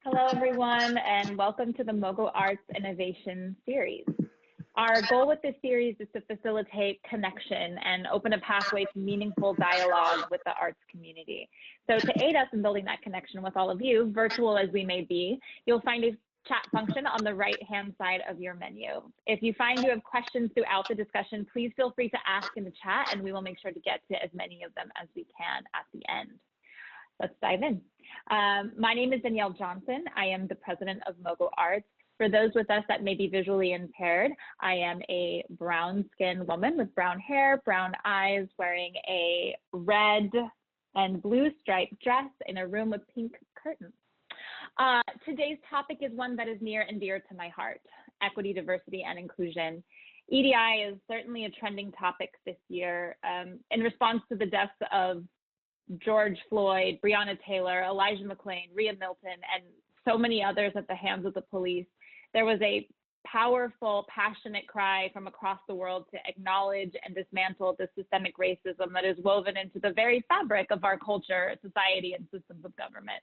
Hello, everyone, and welcome to the Mogul Arts Innovation Series. Our goal with this series is to facilitate connection and open a pathway to meaningful dialogue with the arts community. So to aid us in building that connection with all of you, virtual as we may be, you'll find a chat function on the right-hand side of your menu. If you find you have questions throughout the discussion, please feel free to ask in the chat, and we will make sure to get to as many of them as we can at the end. Let's dive in. My name is Danielle Johnson. I am the president of Mogul Arts. For those with us that may be visually impaired, I am a brown-skinned woman with brown hair, brown eyes, wearing a red and blue striped dress in a room with pink curtains. Today's topic is one that is near and dear to my heart: equity, diversity, and inclusion. EDI is certainly a trending topic this year. In response to the deaths of George Floyd, Breonna Taylor, Elijah McClain, Rhea Milton, and so many others at the hands of the police, there was a powerful, passionate cry from across the world to acknowledge and dismantle the systemic racism that is woven into the very fabric of our culture, society, and systems of government.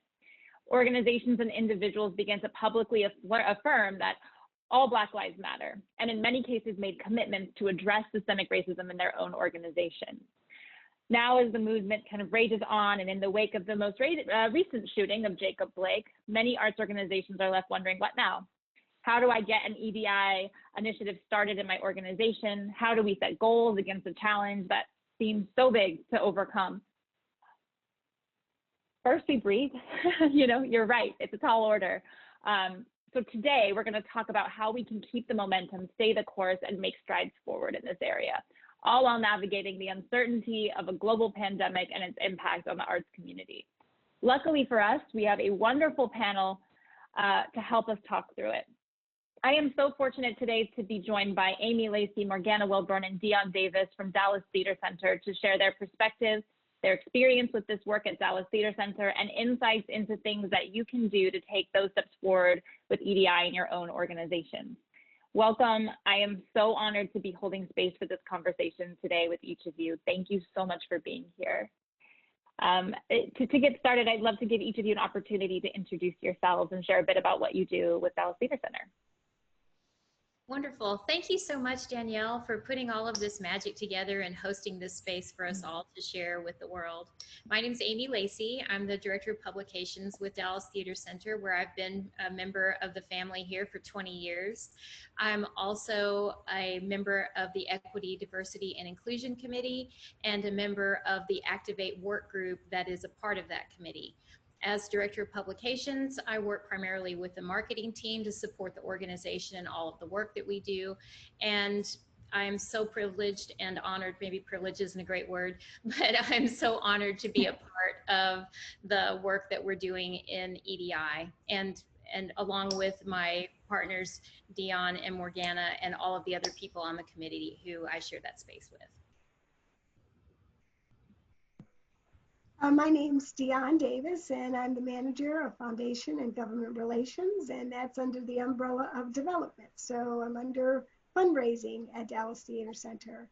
Organizations and individuals began to publicly affirm that all Black lives matter, and in many cases made commitments to address systemic racism in their own organizations. Now, as the movement kind of rages on, and in the wake of the most recent shooting of Jacob Blake, many arts organizations are left wondering, what now? How do I get an EDI initiative started in my organization? How do we set goals against a challenge that seems so big to overcome? First, we breathe. You're right, it's a tall order. So today, we're going to talk about how we can keep the momentum, stay the course, and make strides forward in this area, all while navigating the uncertainty of a global pandemic and its impact on the arts community. Luckily for us, we have a wonderful panel to help us talk through it. I am so fortunate today to be joined by Amy, Lacy, Morgana, Wilborn, and Dionne Davis from Dallas Theater Center to share their perspectives, their experience with this work at Dallas Theater Center, and insights into things that you can do to take those steps forward with EDI in your own organization. Welcome. I am so honored to be holding space for this conversation today with each of you. Thank you so much for being here. To get started, I'd love to give each of you an opportunity to introduce yourselves and share a bit about what you do with Dallas Theater Center. Wonderful. Thank you so much, Danielle, for putting all of this magic together and hosting this space for us all to share with the world. My name is Amy Lacy. I'm the Director of Publications with Dallas Theater Center, where I've been a member of the family here for 20 years. I'm also a member of the Equity, Diversity, and Inclusion Committee and a member of the Activate work group that is a part of that committee. As Director of Publications, I work primarily with the marketing team to support the organization and all of the work that we do. And I am so privileged and honored, maybe privilege isn't a great word, but I'm so honored to be a part of the work that we're doing in EDI and along with my partners, Dionne and Morgana, and all of the other people on the committee who I share that space with. My name's Dionne Davis, and I'm the manager of Foundation and Government Relations, and that's under the umbrella of development. So I'm under fundraising at Dallas Theater Center.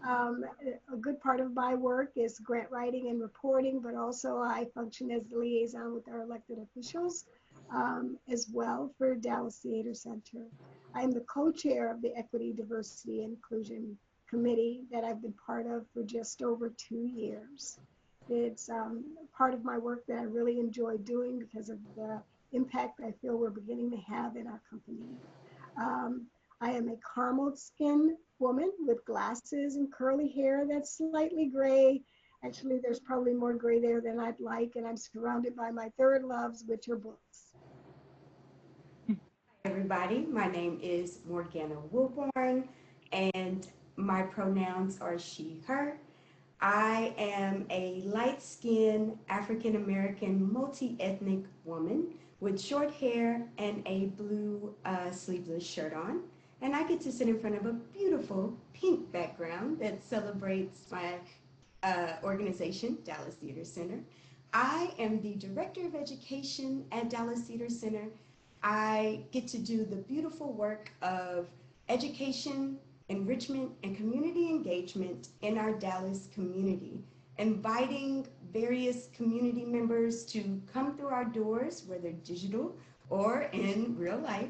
A good part of my work is grant writing and reporting, but also I function as the liaison with our elected officials as well for Dallas Theater Center. I'm the co-chair of the Equity, Diversity, and Inclusion Committee that I've been part of for just over 2 years. It's part of my work that I really enjoy doing because of the impact I feel we're beginning to have in our company. I am a caramel skinned woman with glasses and curly hair that's slightly gray. Actually, there's probably more gray there than I'd like, and I'm surrounded by my third loves, which are books. Hi, everybody. My name is Morgana Wilborn, and my pronouns are she, her. I am a light-skinned African-American multi-ethnic woman with short hair and a blue sleeveless shirt on. And I get to sit in front of a beautiful pink background that celebrates my organization, Dallas Theater Center. I am the Director of Education at Dallas Theater Center. I get to do the beautiful work of education, enrichment, and community engagement in our Dallas community, inviting various community members to come through our doors, whether digital or in real life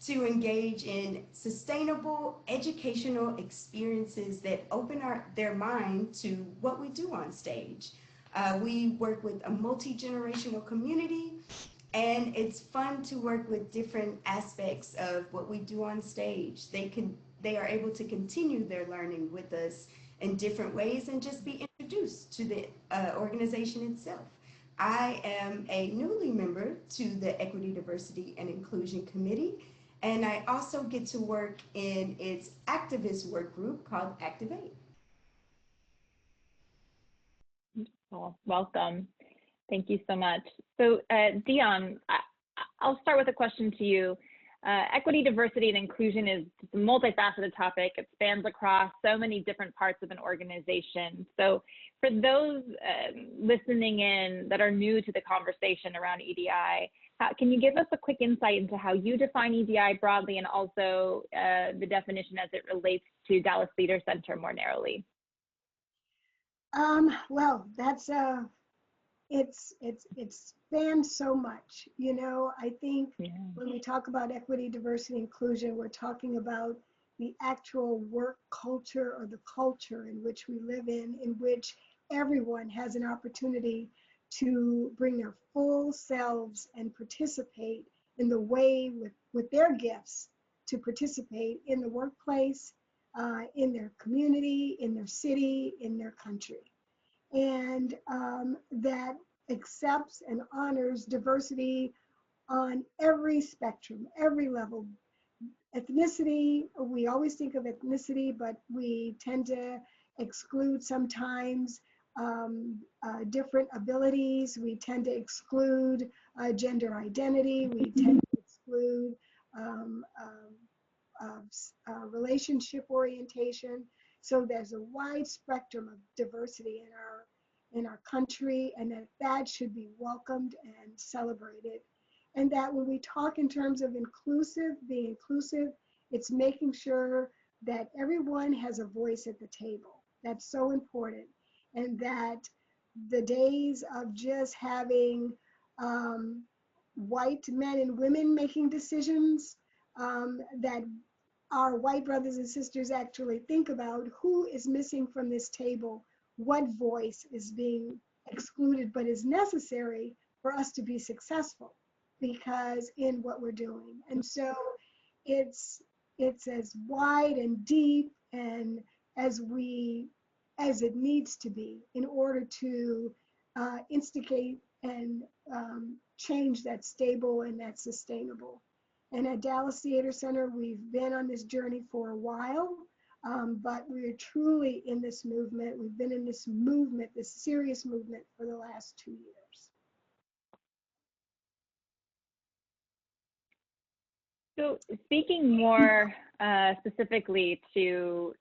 to engage in sustainable educational experiences that open their mind to what we do on stage. We work with a multi-generational community, and it's fun to work with different aspects of what we do on stage. They are able to continue their learning with us in different ways and just be introduced to the organization itself. I am a newly member to the Equity, Diversity, and Inclusion Committee, and I also get to work in its activist work group called Activate. Well, welcome. Thank you so much. So Dionne, I'll start with a question to you. Equity, diversity, and inclusion is a multifaceted topic. It spans across so many different parts of an organization. So for those listening in that are new to the conversation around EDI, can you give us a quick insight into how you define EDI broadly, and also the definition as it relates to Dallas Theater Center more narrowly? Well, that's it's spans so much. You know, I think when we talk about equity, diversity, inclusion, we're talking about the actual work culture, or the culture in which we live in which everyone has an opportunity to bring their full selves and participate in the way with their gifts to participate in the workplace, in their community, in their city, in their country. And that accepts and honors diversity on every spectrum, every level. Ethnicity, we always think of ethnicity, but we tend to exclude sometimes different abilities. We tend to exclude gender identity. We tend to exclude relationship orientation. So there's a wide spectrum of diversity in our country, and that should be welcomed and celebrated. And that when we talk in terms of being inclusive, it's making sure that everyone has a voice at the table. That's so important. And that the days of just having white men and women making decisions, that our white brothers and sisters actually think about who is missing from this table, what voice is being excluded but is necessary for us to be successful because in what we're doing. And so it's as wide and deep and as it needs to be in order to instigate and change that's stable and that's sustainable. And at Dallas Theater Center, we've been on this journey for a while, but we're truly in this movement. We've been in this movement, this serious movement, for the last 2 years. So speaking more specifically to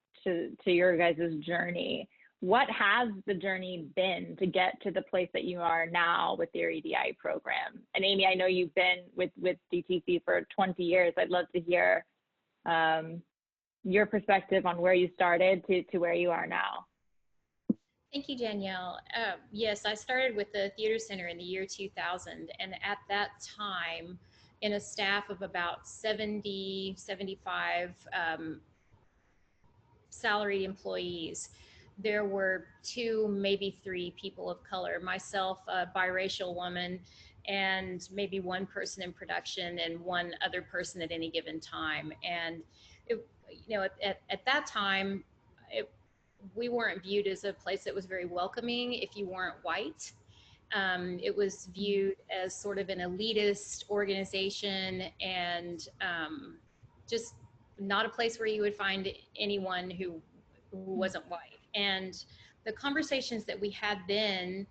your guys' journey, what has the journey been to get to the place that you are now with your EDI program? And Amy, I know you've been with DTC for 20 years. I'd love to hear your perspective on where you started to where you are now. Thank you, Danielle. Yes, I started with the Theater Center in the year 2000. And at that time, in a staff of about 70, 75 salaried employees, there were 2, maybe 3 people of color, myself, a biracial woman, and maybe 1 person in production and 1 other person at any given time. And at that time, we weren't viewed as a place that was very welcoming if you weren't white. It was viewed as sort of an elitist organization, and just not a place where you would find anyone who wasn't white. And the conversations that we had then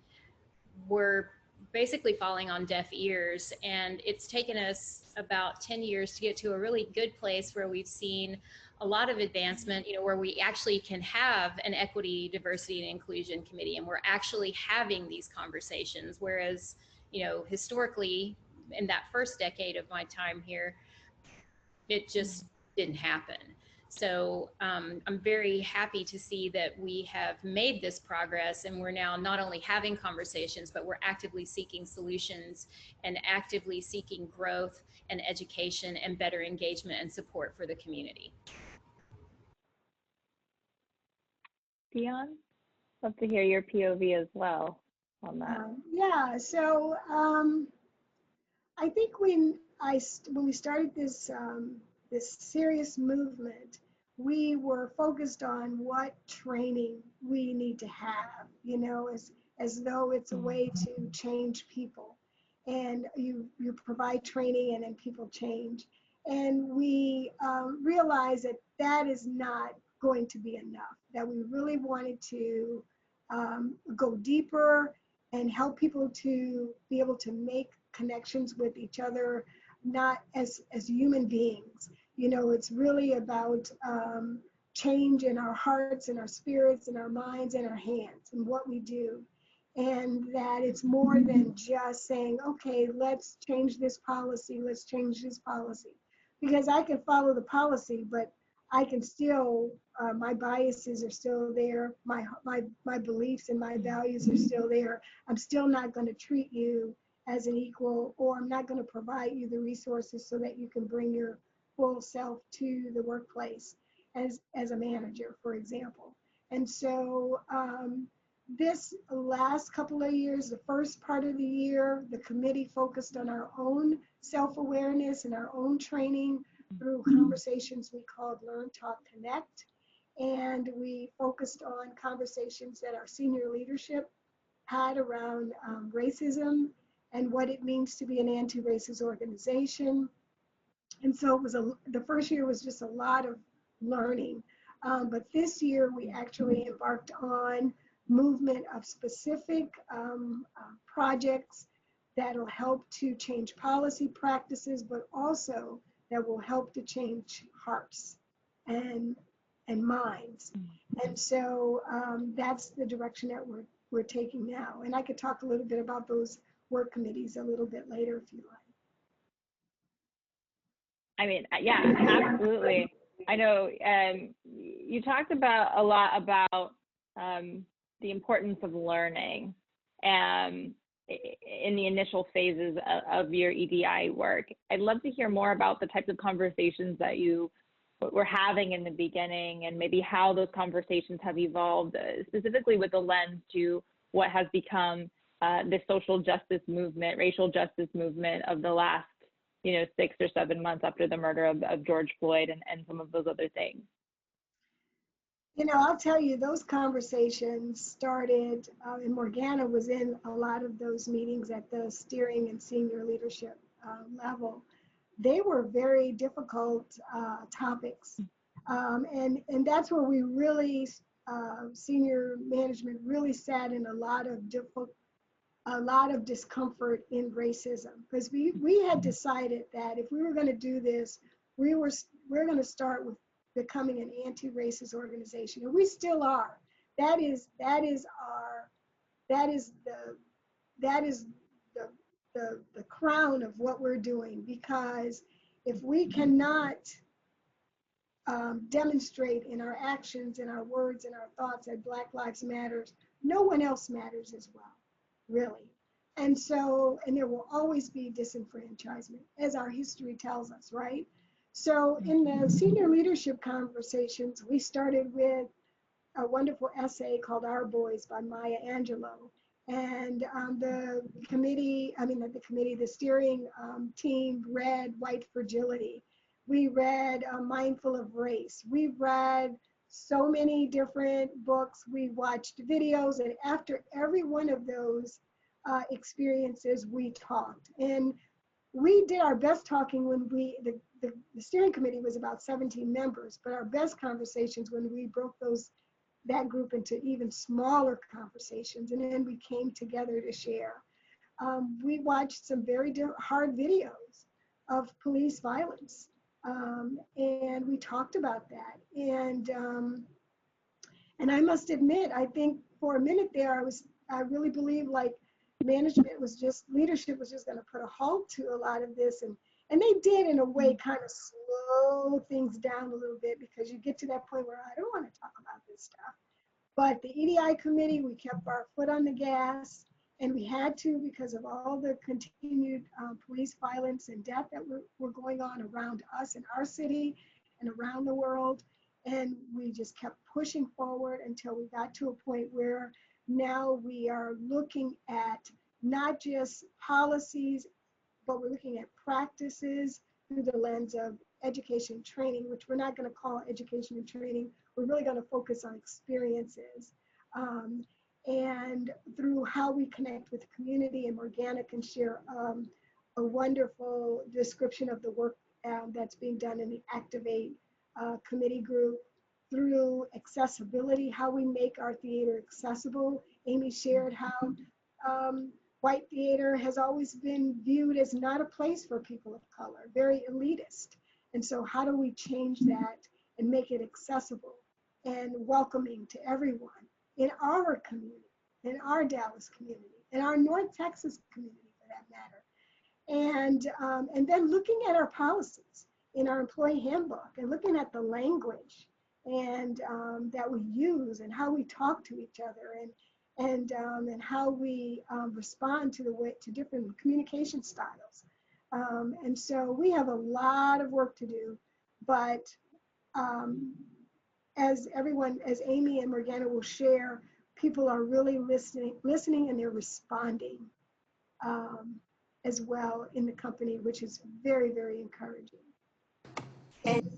were basically falling on deaf ears. And it's taken us about 10 years to get to a really good place where we've seen a lot of advancement, where we actually can have an equity, diversity, and inclusion committee, and we're actually having these conversations. Whereas, historically, in that first decade of my time here, it just didn't happen. So I'm very happy to see that we have made this progress, and we're now not only having conversations, but we're actively seeking solutions and actively seeking growth and education and better engagement and support for the community. Dionne, love to hear your POV as well on that. Yeah, so I think when we started this this serious movement, we were focused on what training we need to have, you know, as though it's a way to change people. And you provide training and then people change. And we realized that that is not going to be enough, that we really wanted to go deeper and help people to be able to make connections with each other, not as human beings. You know, it's really about change in our hearts and our spirits and our minds and our hands and what we do. And that it's more than just saying, okay, let's change this policy, let's change this policy. Because I can follow the policy, but I can still, my biases are still there, my beliefs and my values are still there. I'm still not going to treat you as an equal, or I'm not going to provide you the resources so that you can bring your full self to the workplace as a manager, for example. And so this last couple of years, the first part of the year, the committee focused on our own self-awareness and our own training through conversations we called Learn, Talk, Connect. And we focused on conversations that our senior leadership had around racism and what it means to be an anti-racist organization. And so it was the first year was just a lot of learning. But this year we actually embarked on movement of specific projects that'll help to change policy practices, but also that will help to change hearts and minds. And so that's the direction that we're taking now. And I could talk a little bit about those work committees a little bit later if you like. I mean, yeah, absolutely. I know you talked a lot about the importance of learning in the initial phases of your EDI work. I'd love to hear more about the types of conversations that you were having in the beginning, and maybe how those conversations have evolved, specifically with the lens to what has become the social justice movement, racial justice movement of the last, 6 or 7 months after the murder of George Floyd and some of those other things. I'll tell you, those conversations started, and Morgana was in a lot of those meetings at the steering and senior leadership level. They were very difficult topics. And that's where we really, senior management really sat in a lot of discomfort in racism, because we had decided that if we were going to do this, we're going to start with becoming an anti-racist organization, and we still are. That is the crown of what we're doing, because if we cannot demonstrate in our actions, in our words, in our thoughts that Black Lives Matters, no one else matters as well, really. And so, and there will always be disenfranchisement, as our history tells us, right? So in the senior leadership conversations, we started with a wonderful essay called Our Boys by Maya Angelou. And the steering team read White Fragility. We read Mindful of Race. We read so many different books. We watched videos, and after every one of those experiences, we talked. And we did our best talking when the steering committee was about 17 members, but our best conversations when we broke that group into even smaller conversations, and then we came together to share. We watched some very hard videos of police violence, and we talked about that. And I must admit, I think for a minute there, I really believed like leadership was just going to put a halt to a lot of this, And they did, in a way, kind of slow things down a little bit, because you get to that point where I don't want to talk about this stuff. But the EDI committee, we kept our foot on the gas, and we had to, because of all the continued police violence and death that were going on around us in our city and around the world. And we just kept pushing forward until we got to a point where now we are looking at not just policies, but we're looking at practices through the lens of education and training, which we're not going to call education and training. We're really going to focus on experiences, and through how we connect with the community. And Morgana can share a wonderful description of the work that's being done in the Activate committee group, through accessibility, how we make our theater accessible. Amy shared how white theater has always been viewed as not a place for people of color, very elitist. And so how do we change that and make it accessible and welcoming to everyone in our community, in our Dallas community, in our North Texas community for that matter. And then looking at our policies in our employee handbook and looking at the language and that we use and how we talk to each other and how we respond to different communication styles. And so we have a lot of work to do, but as Amy and Morgana will share, people are really listening and they're responding as well in the company, which is very, very encouraging. And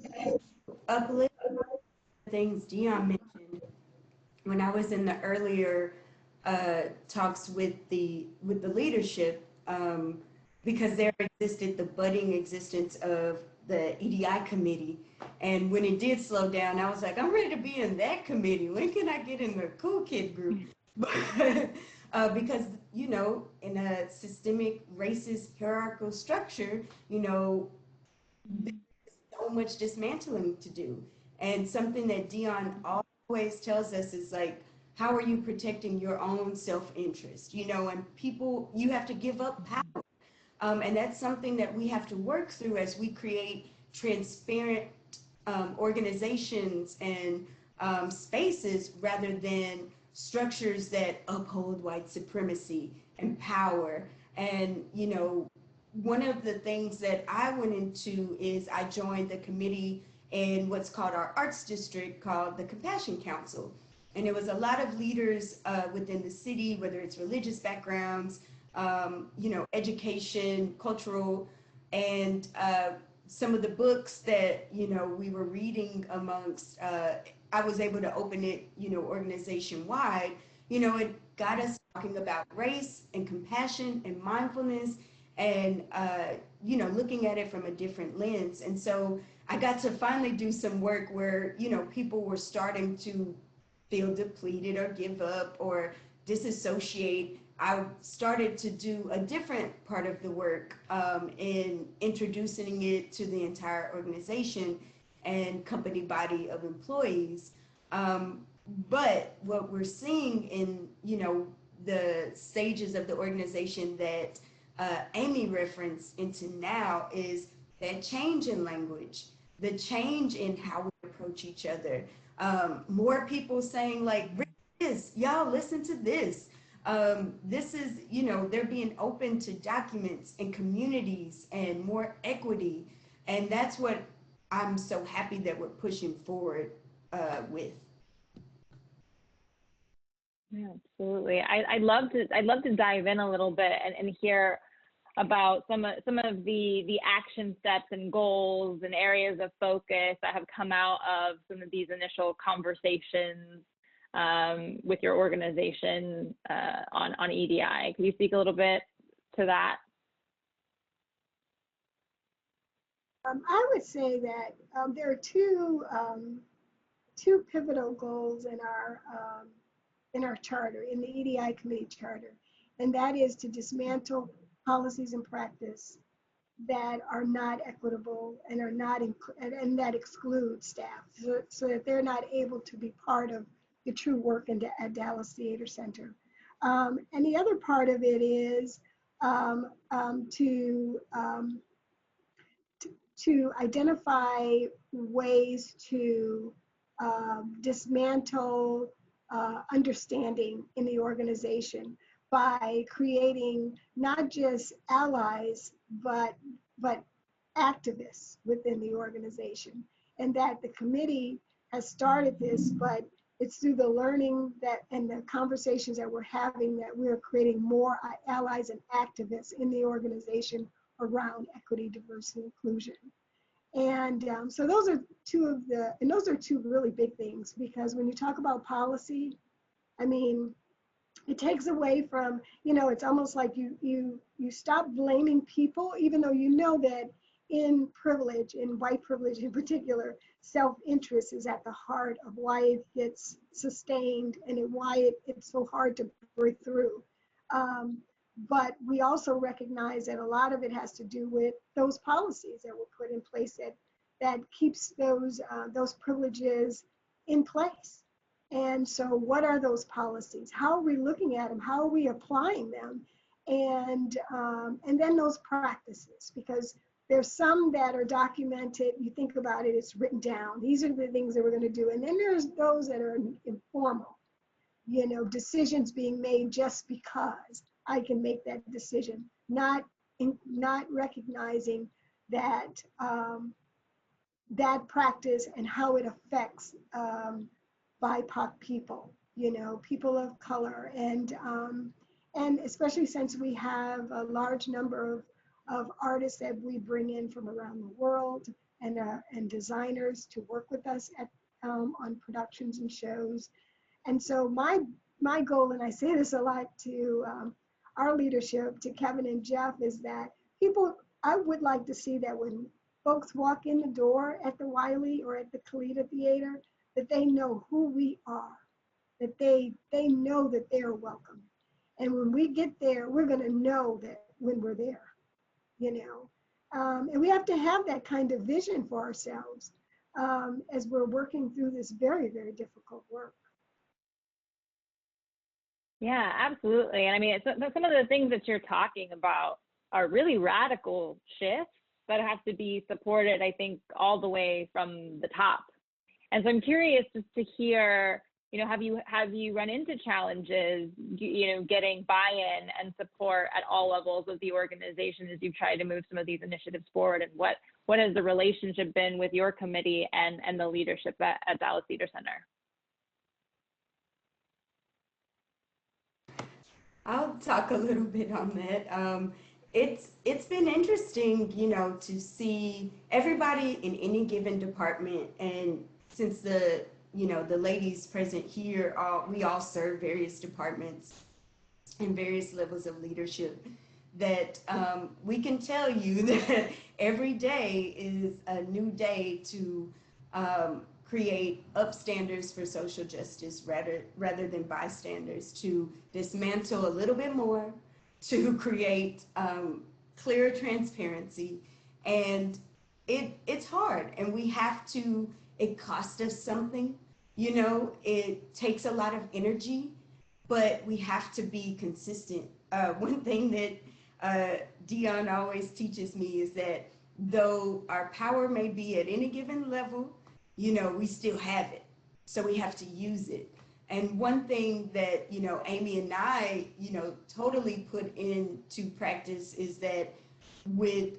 uplift things Dionne mentioned when I was in the earlier talks with the leadership, because there existed the budding existence of the EDI committee. And when it did slow down, I was like, I'm ready to be in that committee. When can I get in the cool kid group? But because, you know, in a systemic racist hierarchical structure, you know, there's so much dismantling to do. And something that Dionne always tells us is like, how are you protecting your own self-interest? You know, and people, you have to give up power. And that's something that we have to work through as we create transparent organizations and spaces, rather than structures that uphold white supremacy and power. And, you know, one of the things that I went into is I joined the committee in what's called our arts district, called the Compassion Council. And it was a lot of leaders within the city, whether it's religious backgrounds, you know, education, cultural, and some of the books that, you know, we were reading amongst, I was able to open it, you know, organization wide. You know, it got us talking about race and compassion and mindfulness and, you know, looking at it from a different lens. And so I got to finally do some work where, you know, people were starting to feel depleted or give up or disassociate. I started to do a different part of the work in introducing it to the entire organization and company body of employees. But what we're seeing in, you know, the stages of the organization that Amy referenced into now is that change in language, the change in how we approach each other. More people saying like, read this, y'all listen to this. This is, you know, they're being open to documents and communities and more equity. And that's what I'm so happy that we're pushing forward with. Yeah, absolutely. I'd love to dive in a little bit and hear about some of the action steps and goals and areas of focus that have come out of some of these initial conversations with your organization on EDI. Can you speak a little bit to that? I would say that there are two pivotal goals in our charter, in the EDI committee charter, and that is to dismantle policies and practice that are not equitable and are not and that exclude staff, so that they're not able to be part of the true work at Dallas Theater Center. And the other part of it is to to identify ways to dismantle understanding in the organization by creating not just allies, but activists within the organization. And that the committee has started this, but it's through the learning that and the conversations that we're having that we're creating more allies and activists in the organization around equity, diversity, inclusion. And so those are two really big things, because when you talk about policy, I mean, it takes away from, it's almost like you stop blaming people, even though you know that in privilege, in white privilege in particular, self-interest is at the heart of why it gets sustained and why it's so hard to break through. But we also recognize that a lot of it has to do with those policies that were put in place that keeps those privileges in place. And so what are those policies? How are we looking at them? How are we applying them? And then those practices, because there's some that are documented. You think about it, it's written down. These are the things that we're going to do. And then there's those that are informal, decisions being made just because I can make that decision, not recognizing that that practice and how it affects BIPOC people, people of color, and especially since we have a large number of artists that we bring in from around the world, and designers to work with us on productions and shows. And so my goal, and I say this a lot to our leadership, to Kevin and Jeff, is that I would like to see that when folks walk in the door at the Wiley or at the Kalita Theater, that they know who we are, that they know that they're welcome. And when we get there, we're going to know that when we're there, and we have to have that kind of vision for ourselves as we're working through this very, very difficult work. Yeah, absolutely. And I mean, some of the things that you're talking about are really radical shifts that have to be supported, I think, all the way from the top. And so I'm curious just to hear, have you run into challenges, getting buy-in and support at all levels of the organization as you try to move some of these initiatives forward? And what has the relationship been with your committee and the leadership at Dallas Theater Center? I'll talk a little bit on that. It's been interesting, to see everybody in any given department, and since the ladies present here, we all serve various departments and various levels of leadership, that we can tell you that every day is a new day to create upstanders for social justice rather than bystanders, to dismantle a little bit more, to create clear transparency. And it's hard, and we have to, it costs us something, it takes a lot of energy, but we have to be consistent. One thing that Dionne always teaches me is that though our power may be at any given level, we still have it. So we have to use it. And one thing that, Amy and I, totally put into practice is that with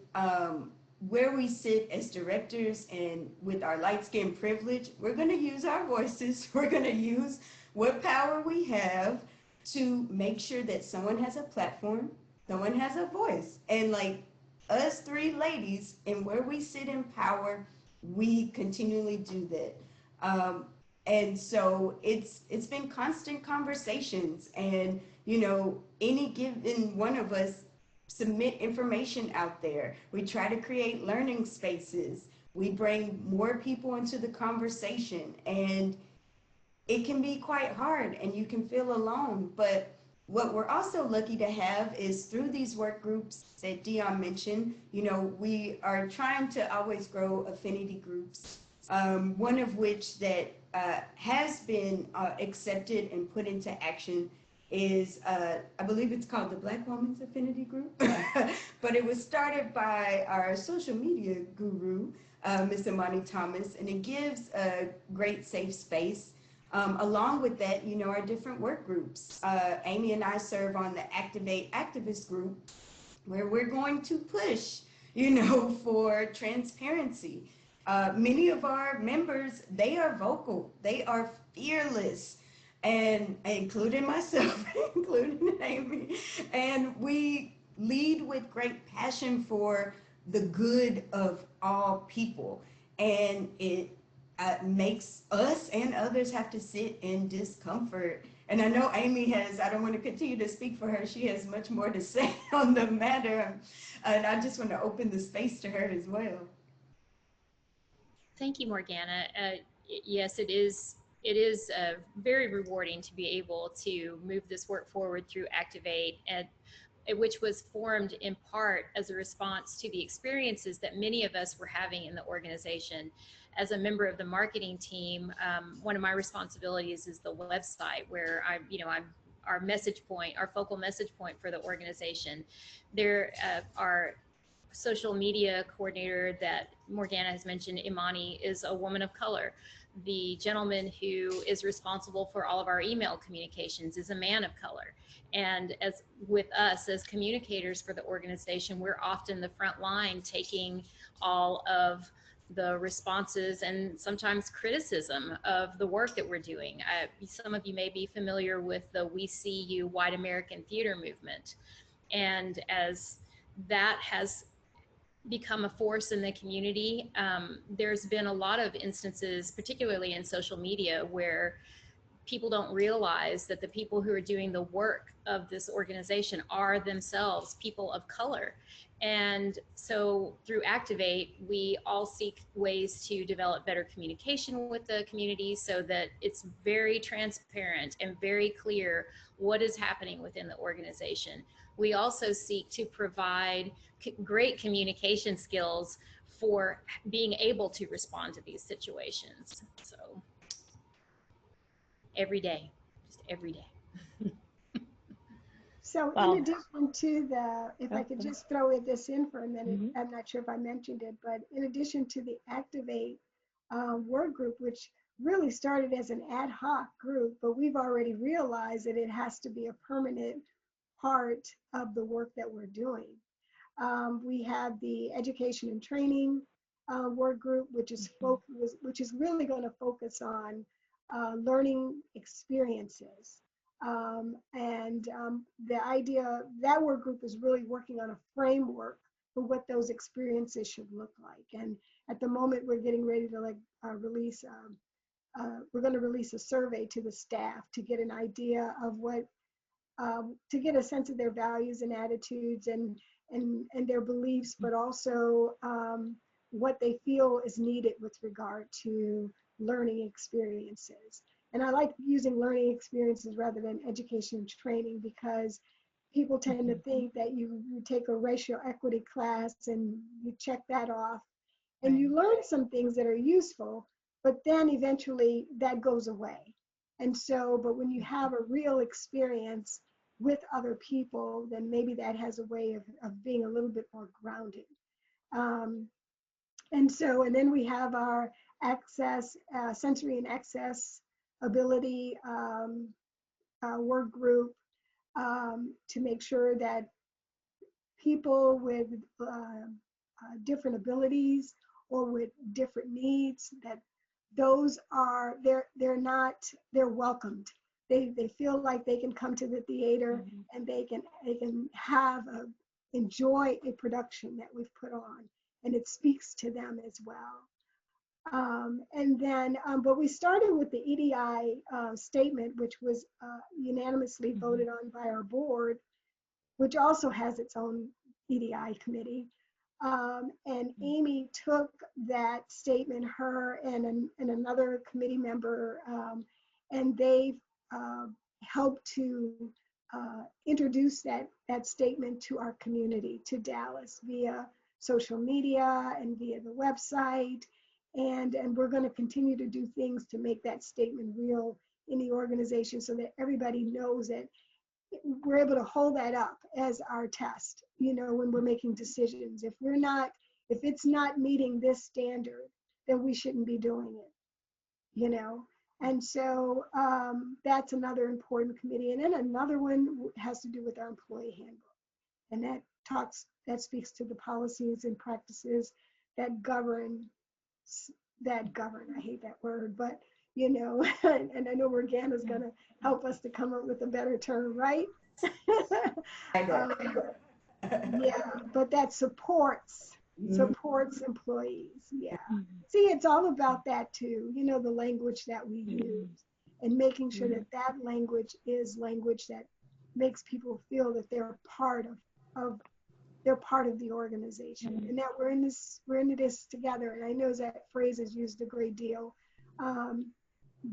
where we sit as directors and with our light skin privilege, we're going to use our voices. We're going to use what power we have to make sure that someone has a platform, someone has a voice. And like us three ladies, and where we sit in power, we continually do that. And so it's been constant conversations, and any given one of us submit information out there. We try to create learning spaces. We bring more people into the conversation, and it can be quite hard and you can feel alone. But what we're also lucky to have is through these work groups that Dionne mentioned, we are trying to always grow affinity groups, one of which that has been accepted and put into action is, I believe it's called the Black Women's Affinity Group, but it was started by our social media guru, Miss Imani Thomas, and it gives a great safe space. Along with that, you know, our different work groups. Amy and I serve on the Activate Activist group, where we're going to push, you know, for transparency. Many of our members, they are vocal, they are fearless, and including myself, including Amy, and we lead with great passion for the good of all people. And it makes us and others have to sit in discomfort. And I know Amy has, I don't want to continue to speak for her, she has much more to say on the matter. And I just want to open the space to her as well. Thank you, Morgana. Yes, it is. It is very rewarding to be able to move this work forward through Activate, and which was formed in part as a response to the experiences that many of us were having in the organization. As a member of the marketing team, one of my responsibilities is the website, where I'm our message point, our focal message point for the organization. There are social media coordinator that Morgana has mentioned, Imani, is a woman of color. The gentleman who is responsible for all of our email communications is a man of color. And as with us as communicators for the organization, we're often the front line taking all of the responses and sometimes criticism of the work that we're doing. Some of you may be familiar with the We See You White American Theater movement. And as that has become a force in the community, there's been a lot of instances, particularly in social media, where people don't realize that the people who are doing the work of this organization are themselves people of color. And so through Activate, we all seek ways to develop better communication with the community so that it's very transparent and very clear what is happening within the organization. We also seek to provide great communication skills for being able to respond to these situations. So every day, just every day. So Well, in addition to the, if I could just throw this in for a minute, Mhm. I'm not sure if I mentioned it, but in addition to the Activate work group, which really started as an ad hoc group, but we've already realized that it has to be a permanent part of the work that we're doing. We have the education and training work group, which is really going to focus on learning experiences. The idea, that work group is really working on a framework for what those experiences should look like. And at the moment, we're getting ready to release. We're going to release a survey to the staff to get an idea of what, to get a sense of their values and attitudes and their beliefs, but also what they feel is needed with regard to learning experiences. And I like using learning experiences rather than education and training, because people tend to think that you take a racial equity class and you check that off and you learn some things that are useful, but then eventually that goes away. And so, but when you have a real experience with other people, then maybe that has a way of being a little bit more grounded. And then we have our access, sensory and access ability work group to make sure that people with different abilities or with different needs, that those are, they're welcomed. They feel like they can come to the theater and they can enjoy a production that we've put on, and it speaks to them as well. But we started with the EDI statement, which was unanimously voted on by our board, which also has its own EDI committee. And Amy took that statement, her and another committee member, and they helped to introduce that statement to our community, to Dallas, via social media and via the website. And we're going to continue to do things to make that statement real in the organization so that everybody knows that we're able to hold that up as our test, you know, when we're making decisions. If it's not meeting this standard, then we shouldn't be doing it, you know. And so that's another important committee. And then another one has to do with our employee handbook. And that speaks to the policies and practices that govern, I hate that word, but you know, and I know Morgana's gonna help us to come up with a better term, right? Yeah, but that supports employees. Yeah. See, it's all about that too, you know, the language that we use and making sure that that language is language that makes people feel that they're part of the organization and that we're in this together. And I know that phrase is used a great deal.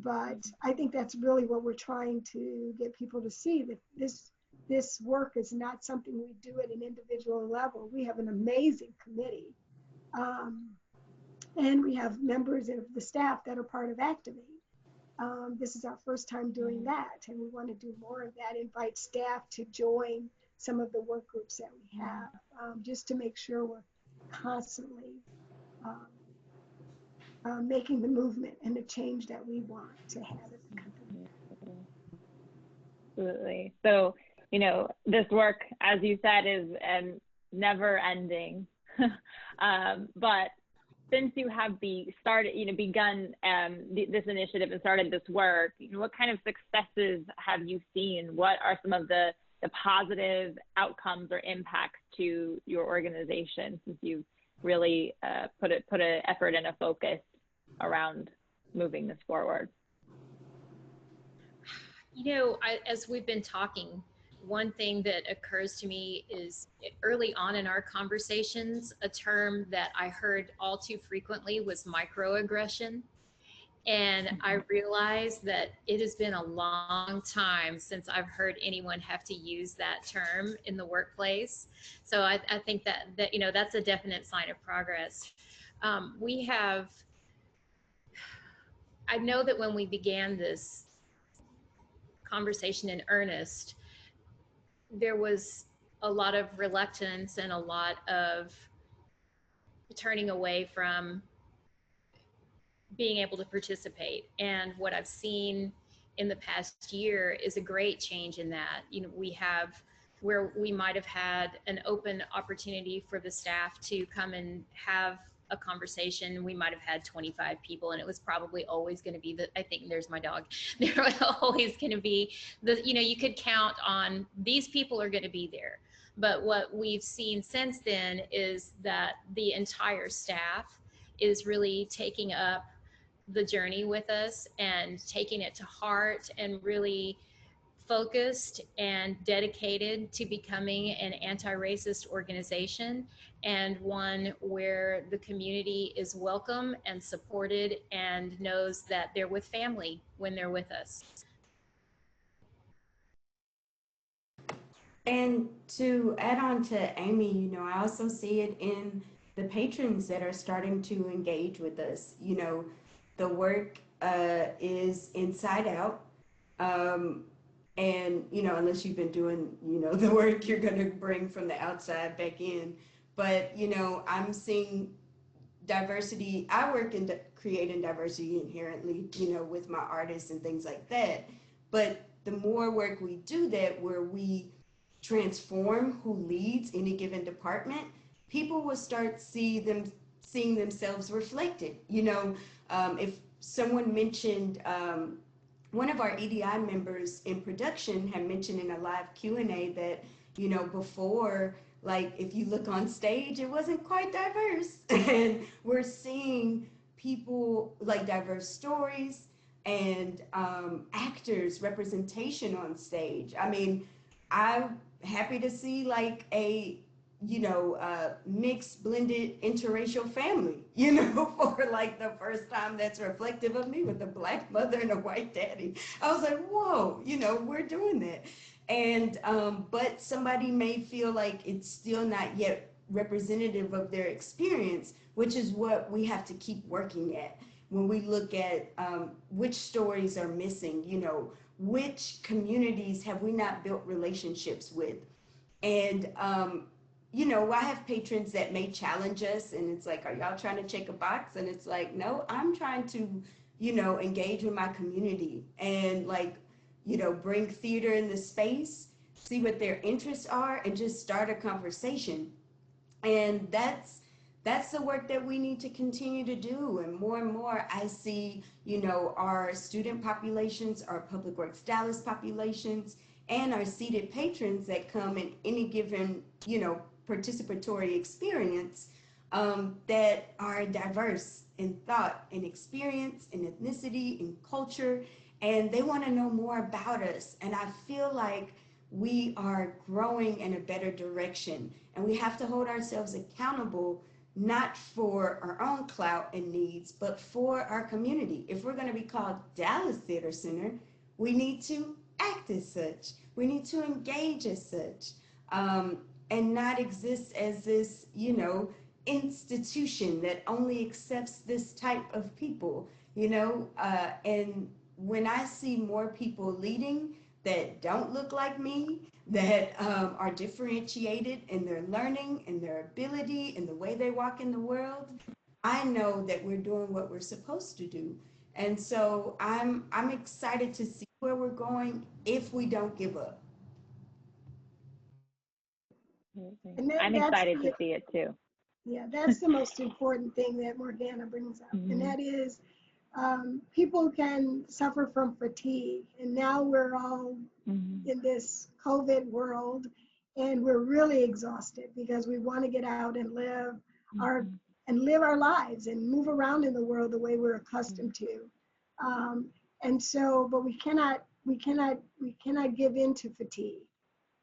But I think that's really what we're trying to get people to see, that this work is not something we do at an individual level. We have an amazing committee. And we have members of the staff that are part of Activate. This is our first time doing that, and we want to do more of that, invite staff to join some of the work groups that we have, just to make sure we're constantly making the movement and the change that we want to have at the company. Absolutely. So, you know, this work, as you said, is never ending. But since you have begun this initiative and started this work, you know, what kind of successes have you seen? What are some of the positive outcomes or impacts to your organization since you've really put an effort and a focus around moving this forward? You know, as we've been talking, one thing that occurs to me is early on in our conversations, a term that I heard all too frequently was microaggression. And I realized that it has been a long time since I've heard anyone have to use that term in the workplace. So I think that, you know, that's a definite sign of progress. I know that when we began this conversation in earnest, there was a lot of reluctance and a lot of turning away from being able to participate. And what I've seen in the past year is a great change in that. You know, where we might have had an open opportunity for the staff to come and have a conversation, we might have had 25 people, and it was probably always going to be I think there's my dog. There was always going to be you know, you could count on these people are going to be there. But what we've seen since then is that the entire staff is really taking up the journey with us and taking it to heart and really focused and dedicated to becoming an anti-racist organization, and one where the community is welcome and supported and knows that they're with family when they're with us. And to add on to Amy, you know, I also see it in the patrons that are starting to engage with us. You know, the work is inside out. And, you know, unless you've been doing, you know, the work you're going to bring from the outside back in. But, you know, I'm seeing diversity. I work in creating diversity inherently, you know, with my artists and things like that. But the more work we do that, where we transform who leads any given department, people will start seeing themselves reflected. You know, if someone mentioned, one of our EDI members in production had mentioned in a live Q&A that, you know, before, like, if you look on stage, it wasn't quite diverse. And we're seeing people, like, diverse stories and actors, representation on stage. I mean, I'm happy to see, like, a, you know, mixed, blended, interracial family, you know, for like the first time that's reflective of me, with a Black mother and a white daddy. I was like, whoa, you know, we're doing that. And, but somebody may feel like it's still not yet representative of their experience, which is what we have to keep working at. When we look at which stories are missing, you know, which communities have we not built relationships with? And, you know, I have patrons that may challenge us, and it's like, are y'all trying to check a box? And it's like, no, I'm trying to, you know, engage with my community and, like, you know, bring theater in the space, see what their interests are, and just start a conversation. And that's the work that we need to continue to do. And more I see, you know, our student populations, our Public Works Dallas populations, and our seated patrons that come in any given, you know, participatory experience, that are diverse in thought and experience and ethnicity and culture, and they want to know more about us. And I feel like we are growing in a better direction, and we have to hold ourselves accountable, not for our own clout and needs, but for our community. If we're going to be called Dallas Theater Center, we need to act as such. We need to engage as such, and not exist as this, you know, institution that only accepts this type of people, you know. And when I see more people leading that don't look like me, that are differentiated in their learning and their ability and the way they walk in the world, I know that we're doing what we're supposed to do. And so I'm excited to see where we're going if we don't give up. And I'm excited to see it too. yeah, that's the most important thing that Morgana brings up. And that is, people can suffer from fatigue. And now we're all in this COVID world, and we're really exhausted because we want to get out and live our lives and move around in the world the way we're accustomed to. And so, but we cannot give in to fatigue.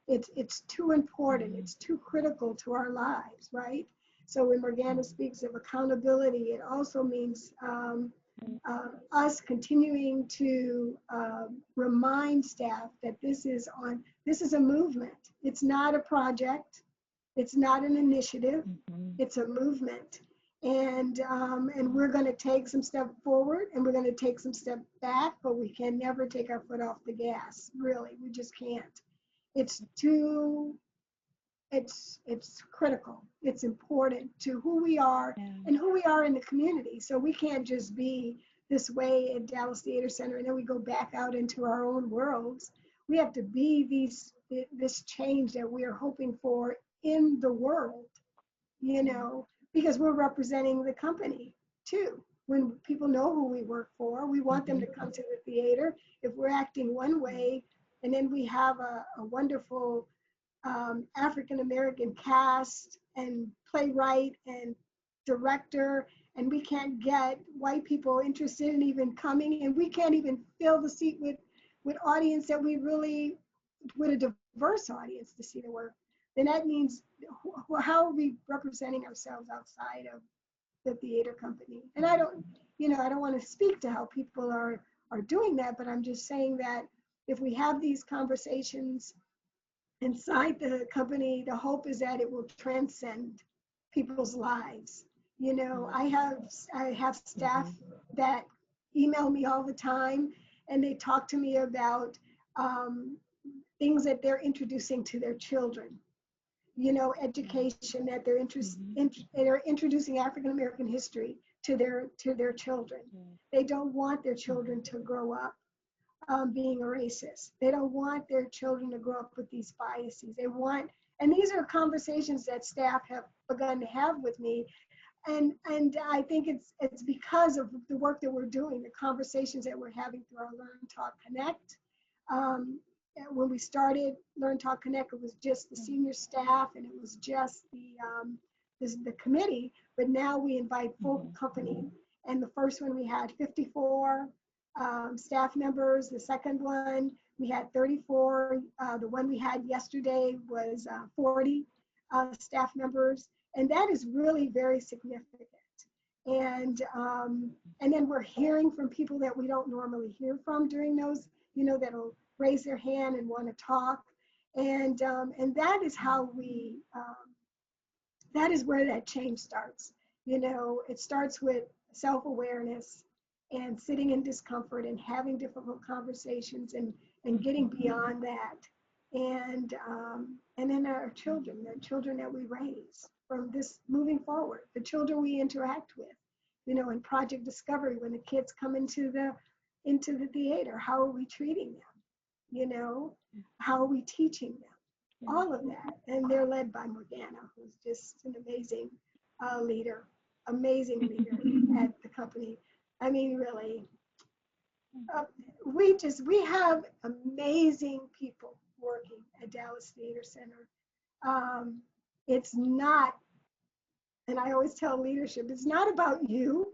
It's too important. It's too critical to our lives, right? So when Morgana speaks of accountability, it also means us continuing to remind staff that this is a movement. It's not a project. It's not an initiative. It's a movement. And we're going to take some step forward, and we're going to take some step back, but we can never take our foot off the gas. Really, we just can't. It's critical. It's important to who we are and who we are in the community. So we can't just be this way at Dallas Theater Center and then we go back out into our own worlds. We have to be this change that we are hoping for in the world, you know, because we're representing the company too. When people know who we work for, we want them to come to the theater. If we're acting one way, and then we have a wonderful African-American cast and playwright and director, and we can't get white people interested in even coming, and we can't even fill the seat with audience that we really, with a diverse audience to see the work, then that means how are we representing ourselves outside of the theater company? And I don't want to speak to how people are doing that, but I'm just saying that if we have these conversations inside the company, the hope is that it will transcend people's lives. You know, I have staff that email me all the time, and they talk to me about things that they're introducing to their children. You know, education, that they're they're introducing African American history to their children. They don't want their children to grow up being a racist. They don't want their children to grow up with these biases. And these are conversations that staff have begun to have with me. And I think it's because of the work that we're doing, the conversations that we're having through our Learn, Talk, Connect. When we started Learn, Talk, Connect, it was just the senior staff and it was just the committee, but now we invite full company. And the first one we had 54 staff members. The second one, we had 34. The one we had yesterday was 40 staff members. And that is really very significant. And then we're hearing from people that we don't normally hear from during those, you know, that'll raise their hand and want to talk. And that is how that is where that change starts. You know, it starts with self-awareness and sitting in discomfort and having difficult conversations and and getting beyond that. And then our children, the children that we raise from this moving forward, the children we interact with, you know, in Project Discovery, when the kids come into the theater, how are we treating them? You know, how are we teaching them? All of that. And they're led by Morgana, who's just an amazing amazing leader at the company. I mean, really, we have amazing people working at Dallas Theater Center. It's not, and I always tell leadership, it's not about you.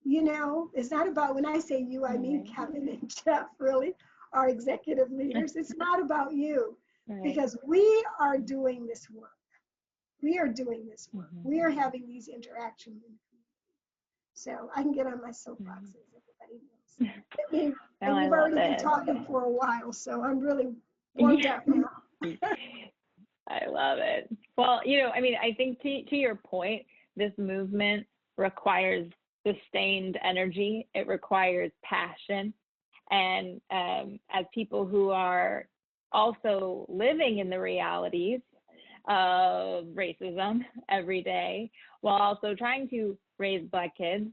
You know, it's not about, when I say you, I mean Kevin and Jeff, really, our executive leaders. It's not about you, because we are doing this work. We are doing this work. We are having these interactions in the community. So I can get on my soapbox, as everybody knows. I mean, and we've already been talking for a while, so I'm really warmed up now. I love it. Well, you know, I mean, I think to your point, this movement requires sustained energy. It requires passion. And as people who are also living in the realities of racism every day, while also trying to raise Black kids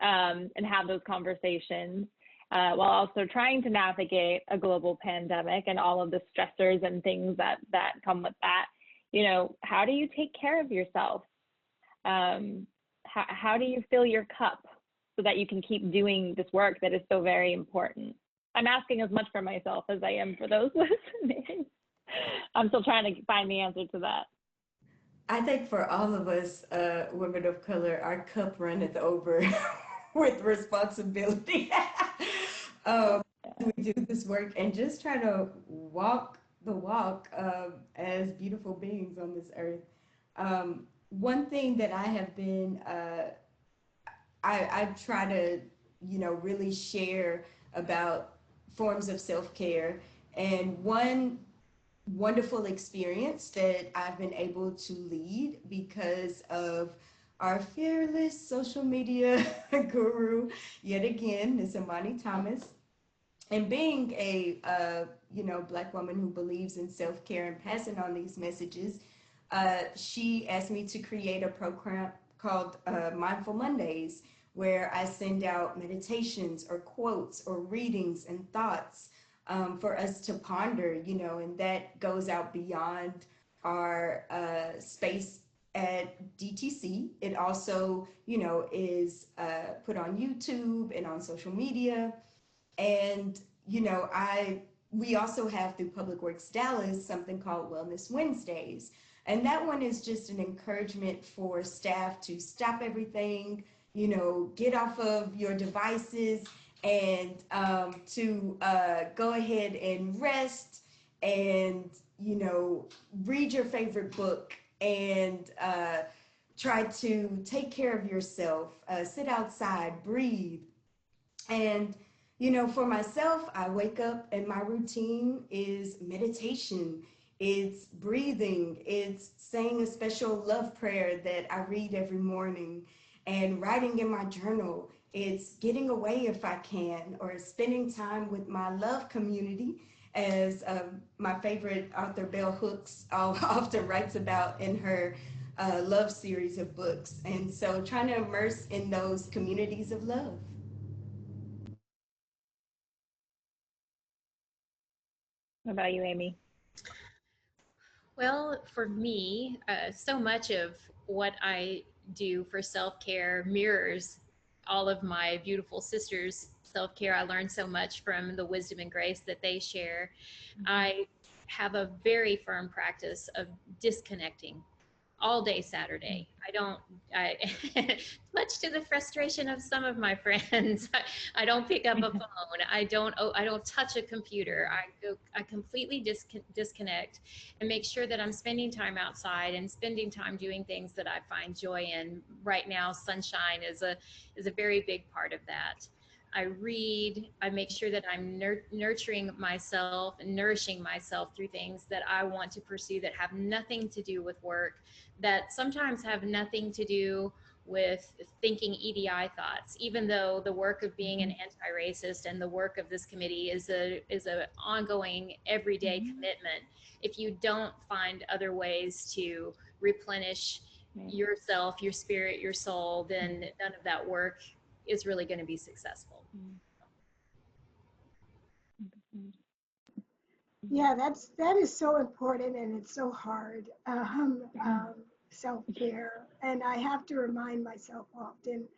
and have those conversations, while also trying to navigate a global pandemic and all of the stressors and things that come with that, you know, how do you take care of yourself? How do you fill your cup so that you can keep doing this work that is so very important? I'm asking as much for myself as I am for those listening. I'm still trying to find the answer to that. I think for all of us, women of color, our cup runneth over with responsibility. We do this work and just try to walk the walk as beautiful beings on this earth. One thing that I have been, I try to, you know, really share about forms of self-care. And one wonderful experience that I've been able to lead because of our fearless social media guru, yet again, Miss Imani Thomas. And being a you know, Black woman who believes in self-care and passing on these messages, she asked me to create a program called Mindful Mondays, where I send out meditations or quotes or readings and thoughts for us to ponder, you know, and that goes out beyond our space at DTC. It also, you know, is put on YouTube and on social media. And, you know, we also have through Public Works Dallas something called Wellness Wednesdays. And that one is just an encouragement for staff to stop everything, you know, get off of your devices and to go ahead and rest and, you know, read your favorite book and try to take care of yourself, sit outside, breathe. And, you know, for myself, I wake up and my routine is meditation. It's breathing. It's saying a special love prayer that I read every morning and writing in my journal. It's getting away if I can, or spending time with my love community, as my favorite author, Bell Hooks, often writes about in her love series of books. And so trying to immerse in those communities of love. What about you, Amy? Well, for me, so much of what I do for self-care mirrors all of my beautiful sisters' self-care. I learned so much from the wisdom and grace that they share. I have a very firm practice of disconnecting all day Saturday. Much to the frustration of some of my friends, I don't pick up a phone. I don't touch a computer. I completely disconnect and make sure that I'm spending time outside and spending time doing things that I find joy in. Right now, sunshine is a very big part of that. I read, I make sure that I'm nurturing myself and nourishing myself through things that I want to pursue that have nothing to do with work, that sometimes have nothing to do with thinking EDI thoughts, even though the work of being an anti-racist and the work of this committee is a ongoing everyday commitment. If you don't find other ways to replenish yourself, your spirit, your soul, then none of that work is really going to be successful. Yeah, that is so important, and it's so hard. Self-care, and I have to remind myself often.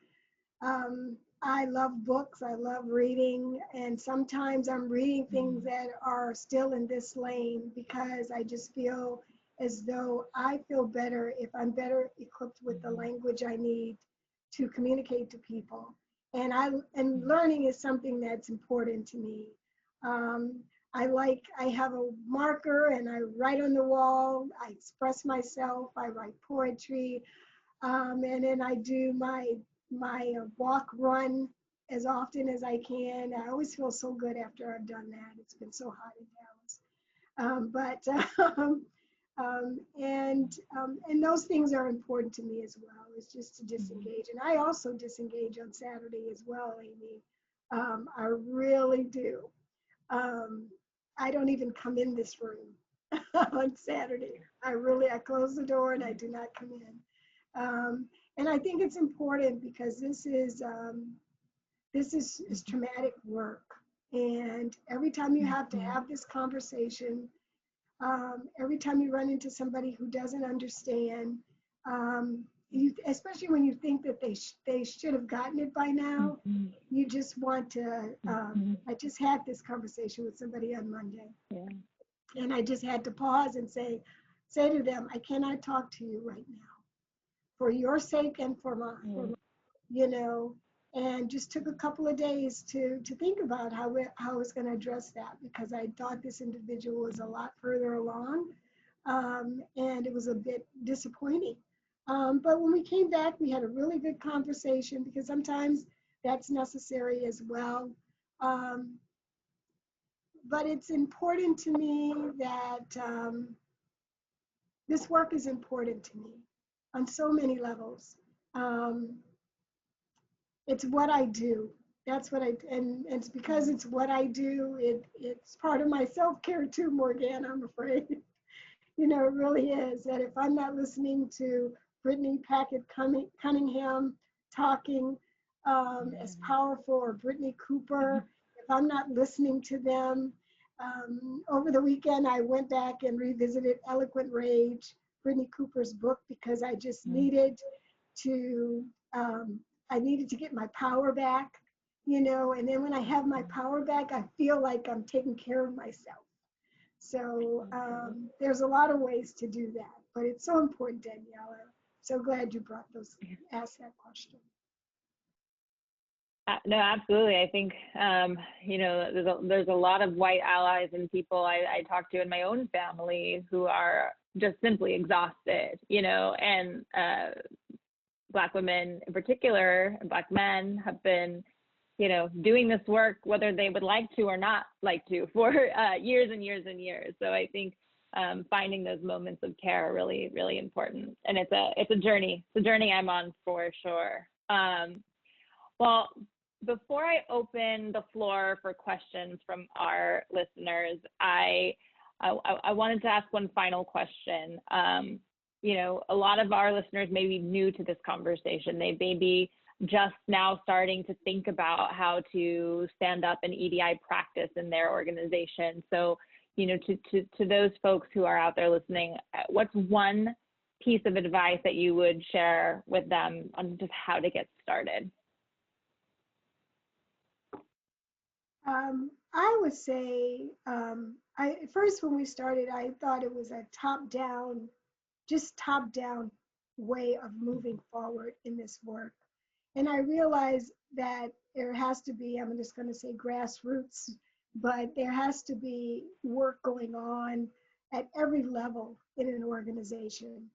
I love books. I love reading, and sometimes I'm reading things that are still in this lane because I just feel as though I feel better if I'm better equipped with the language I need to communicate to people. And learning is something that's important to me. I have a marker and I write on the wall. I express myself. I write poetry, and then I do my walk run as often as I can. I always feel so good after I've done that. It's been so hot in Dallas, and those things are important to me as well. It's just to disengage, and I also disengage on Saturday as well, Amy. I really do. I don't even come in this room on Saturday. I close the door and I do not come in. And I think it's important because this is traumatic work. And every time you have to have this conversation, every time you run into somebody who doesn't understand, especially when you think that they should have gotten it by now, you just want to. I just had this conversation with somebody on Monday, and I just had to pause and say to them, I cannot talk to you right now, for your sake and for mine, and just took a couple of days to think about how I was going to address that, because I thought this individual was a lot further along, and it was a bit disappointing. But when we came back, we had a really good conversation, because sometimes that's necessary as well. But it's important to me that this work is important to me on so many levels. It's what I do. That's what and it's because it's what I do. It's part of my self-care too, Morgana, I'm afraid. It really is. That if I'm not listening to Brittany Packett Cunningham talking as powerful, or Brittany Cooper, if I'm not listening to them, over the weekend I went back and revisited Eloquent Rage, Brittany Cooper's book, because I just needed to. I needed to get my power back, and then when I have my power back, I feel like I'm taking care of myself. So there's a lot of ways to do that, but it's so important, Danielle. I'm so glad you asked that question. No, absolutely. I think, there's a lot of white allies and people I talk to in my own family who are just simply exhausted, and Black women in particular, and Black men have been, doing this work, whether they would like to or not like to, for years and years and years. So I think finding those moments of care are really, really important. And it's a journey. It's a journey I'm on for sure. Well, before I open the floor for questions from our listeners, I wanted to ask one final question. A lot of our listeners may be new to this conversation. They may be just now starting to think about how to stand up an EDI practice in their organization. So, to those folks who are out there listening, what's one piece of advice that you would share with them on just how to get started? I would say, first when we started, I thought it was a top-down way of moving forward in this work. And I realized that there has to be, I'm just going to say grassroots, but there has to be work going on at every level in an organization,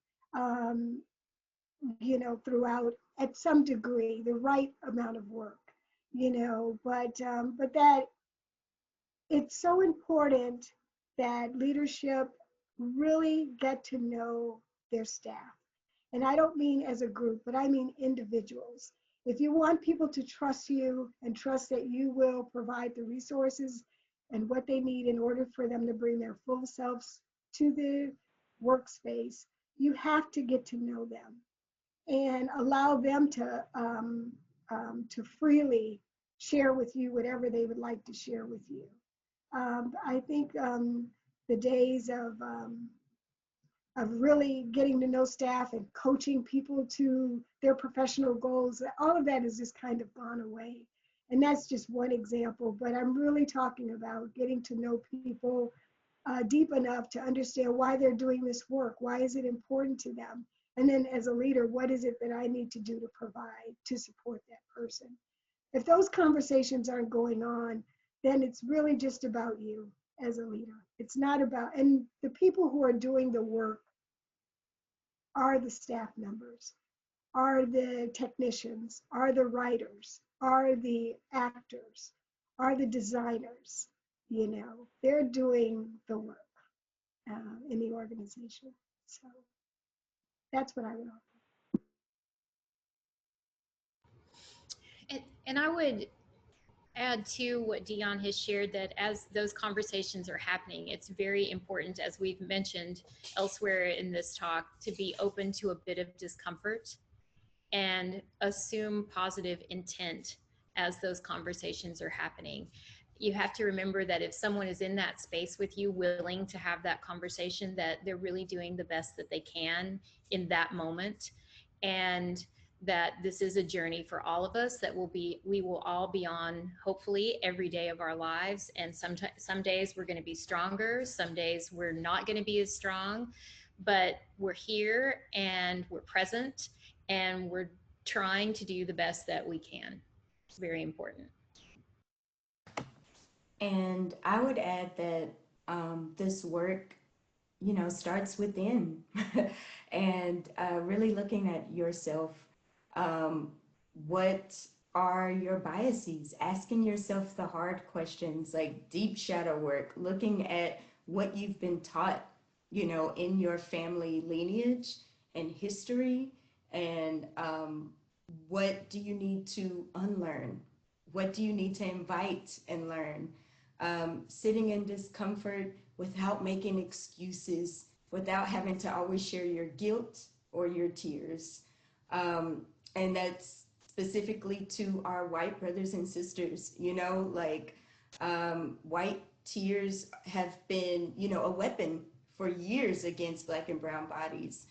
throughout, at some degree, the right amount of work, but that it's so important that leadership really get to know their staff. And I don't mean as a group, but I mean individuals. If you want people to trust you and trust that you will provide the resources and what they need in order for them to bring their full selves to the workspace, you have to get to know them and allow them to freely share with you whatever they would like to share with you. I think the days of really getting to know staff and coaching people to their professional goals, all of that has just kind of gone away. And that's just one example, but I'm really talking about getting to know people deep enough to understand why they're doing this work. Why is it important to them? And then as a leader, what is it that I need to do to provide to support that person? If those conversations aren't going on, then it's really just about you as a leader. It's not about, and the people who are doing the work are the staff members, are the technicians, are the writers, are the actors, are the designers. You know, they're doing the work in the organization. So that's what I would offer. And I would add to what Dionne has shared, that as those conversations are happening, it's very important, as we've mentioned elsewhere in this talk, to be open to a bit of discomfort and assume positive intent as those conversations are happening. You have to remember that if someone is in that space with you, willing to have that conversation, that they're really doing the best that they can in that moment, and that this is a journey for all of us that we will all be on, hopefully, every day of our lives. And some days we're going to be stronger, some days we're not going to be as strong, but we're here and we're present and we're trying to do the best that we can. It's very important. And I would add that this work, you know, starts within and really looking at yourself. What are your biases? Asking yourself the hard questions, like deep shadow work, looking at what you've been taught, you know, in your family lineage and history, and what do you need to unlearn? What do you need to invite and learn? Sitting in discomfort without making excuses, without having to always share your guilt or your tears. And that's specifically to our white brothers and sisters, you know, like white tears have been, you know, a weapon for years against Black and brown bodies.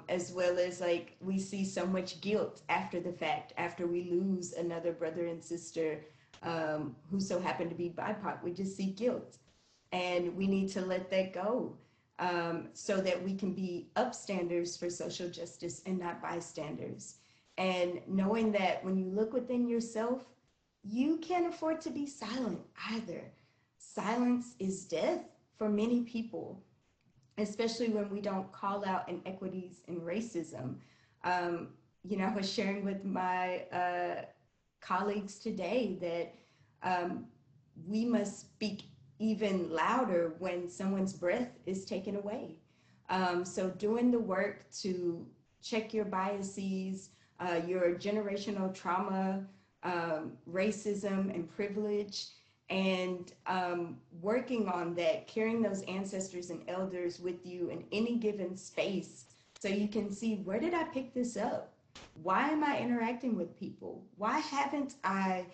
As well as, like, we see so much guilt after the fact, after we lose another brother and sister who so happen to be BIPOC. We just see guilt, and we need to let that go so that we can be upstanders for social justice and not bystanders. And knowing that when you look within yourself, you can't afford to be silent either. Silence is death for many people, especially when we don't call out inequities and racism. You know, I was sharing with my colleagues today that we must speak even louder when someone's breath is taken away. So doing the work to check your biases, your generational trauma, racism and privilege, and working on that, carrying those ancestors and elders with you in any given space so you can see, where did I pick this up? Why am I interacting with people? Why haven't I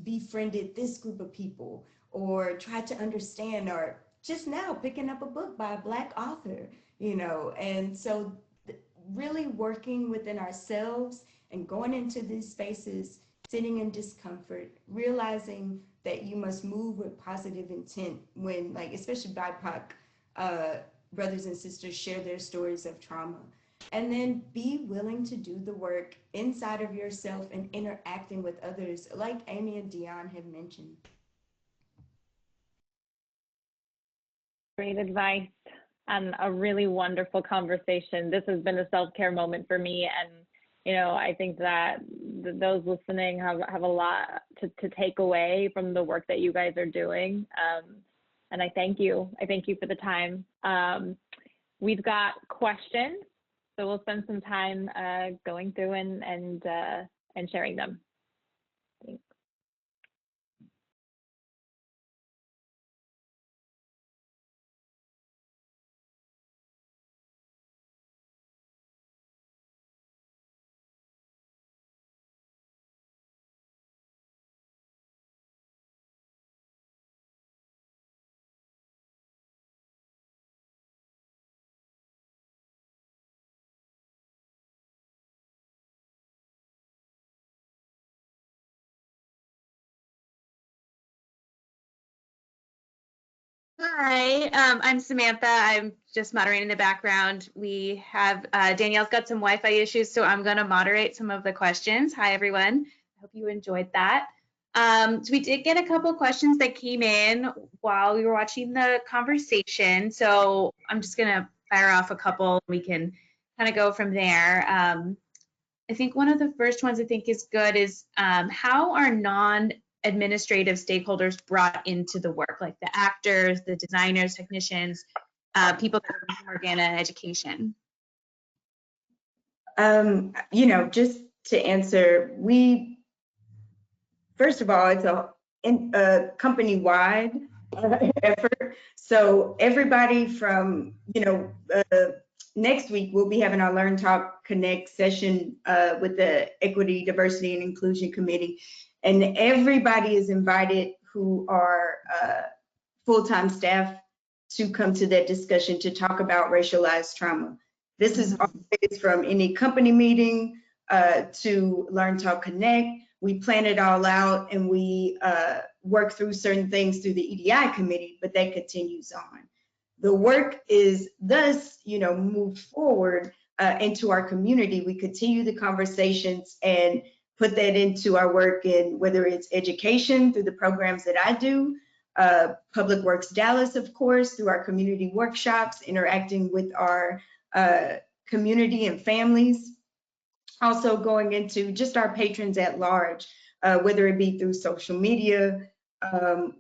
befriended this group of people, or tried to understand, or just now picking up a book by a Black author, you know? And so really working within ourselves and going into these spaces, sitting in discomfort, realizing that you must move with positive intent when, like, especially BIPOC brothers and sisters share their stories of trauma. And then be willing to do the work inside of yourself and interacting with others, like Amy and Dionne have mentioned. Great advice and a really wonderful conversation. This has been a self-care moment for me, and you know, I think that those listening have a lot to take away from the work that you guys are doing. And I thank you. I thank you for the time. We've got questions. So we'll spend some time going through and sharing them. Thanks. Hi, I'm Samantha. I'm just moderating the background. We have Danielle's got some Wi-Fi issues, so I'm going to moderate some of the questions. Hi, everyone. I hope you enjoyed that. So we did get a couple questions that came in while we were watching the conversation. So I'm just going to fire off a couple. We can kind of go from there. I think one of the first ones I think is good is how are non-administrative stakeholders brought into the work, like the actors, the designers, technicians, people that are in Morgana education? You know, just to answer, first of all, it's a company-wide effort. So everybody from, next week we'll be having our Learn, Talk, Connect session with the Equity, Diversity, and Inclusion Committee. And everybody is invited who are full-time staff to come to that discussion to talk about racialized trauma. This is always from any company meeting to Learn, Talk, Connect. We plan it all out and we work through certain things through the EDI committee, but that continues on. The work is thus, moved forward into our community. We continue the conversations and put that into our work in whether it's education through the programs that I do, Public Works Dallas, of course, through our community workshops, interacting with our community and families. Also going into just our patrons at large, whether it be through social media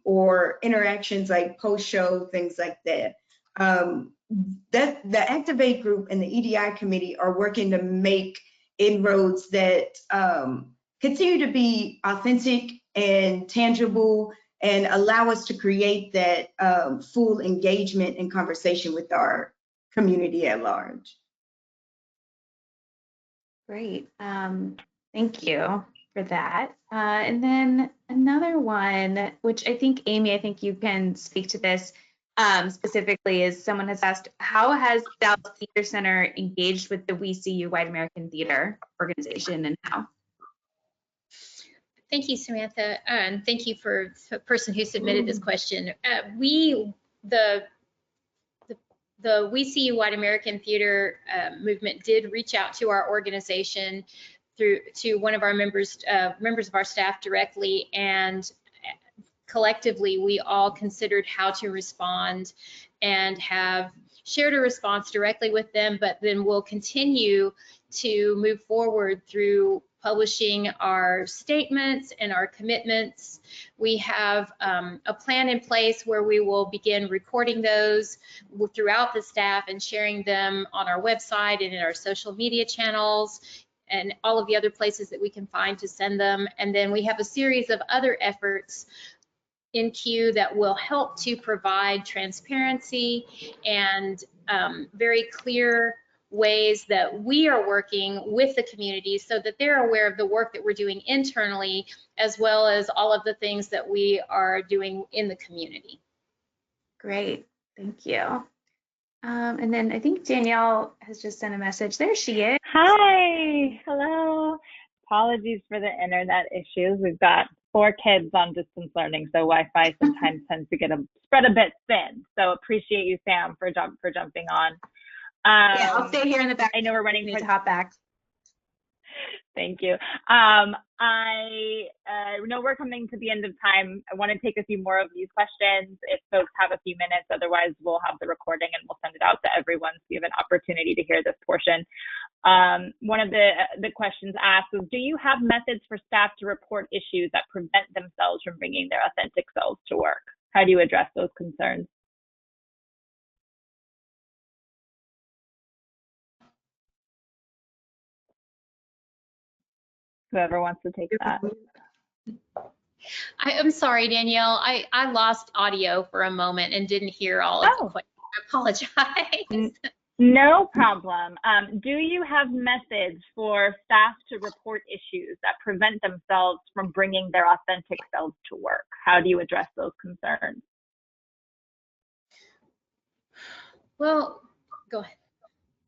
or interactions like post-show, things like that. That the Activate group and the EDI committee are working to make inroads that continue to be authentic and tangible and allow us to create that full engagement and conversation with our community at large. Great. Thank you for that. And then another one, which I think, Amy, I think you can speak to this specifically, is someone has asked, how has Dallas Theater Center engaged with the We See You White American Theater organization and how? Thank you, Samantha, and thank you for the person who submitted this question. The We See You White American Theater movement did reach out to our organization to one of our members of our staff directly, and collectively we all considered how to respond and have shared a response directly with them, but then we'll continue to move forward through publishing our statements and our commitments. We have a plan in place where we will begin recording those throughout the staff and sharing them on our website and in our social media channels and all of the other places that we can find to send them. And then we have a series of other efforts in queue that will help to provide transparency and very clear ways that we are working with the community so that they're aware of the work that we're doing internally, as well as all of the things that we are doing in the community. Great, thank you. And then I think Danielle has just sent a message. There she is. Hi, hello. Apologies for the internet issues. We've got 4 kids on distance learning, so Wi-Fi sometimes tends to spread a bit thin. So appreciate you, Sam, for jumping on. Yeah, I'll stay here in the back. I know we're running to hop back. Thank you. I know we're coming to the end of time. I want to take a few more of these questions if folks have a few minutes. Otherwise, we'll have the recording and we'll send it out to everyone so you have an opportunity to hear this portion. One of the questions asked was, do you have methods for staff to report issues that prevent themselves from bringing their authentic selves to work? How do you address those concerns? Whoever wants to take that. I'm sorry, Danielle. I lost audio for a moment and didn't hear all of the questions. I apologize. No problem. Do you have methods for staff to report issues that prevent themselves from bringing their authentic selves to work? How do you address those concerns? Well, go ahead.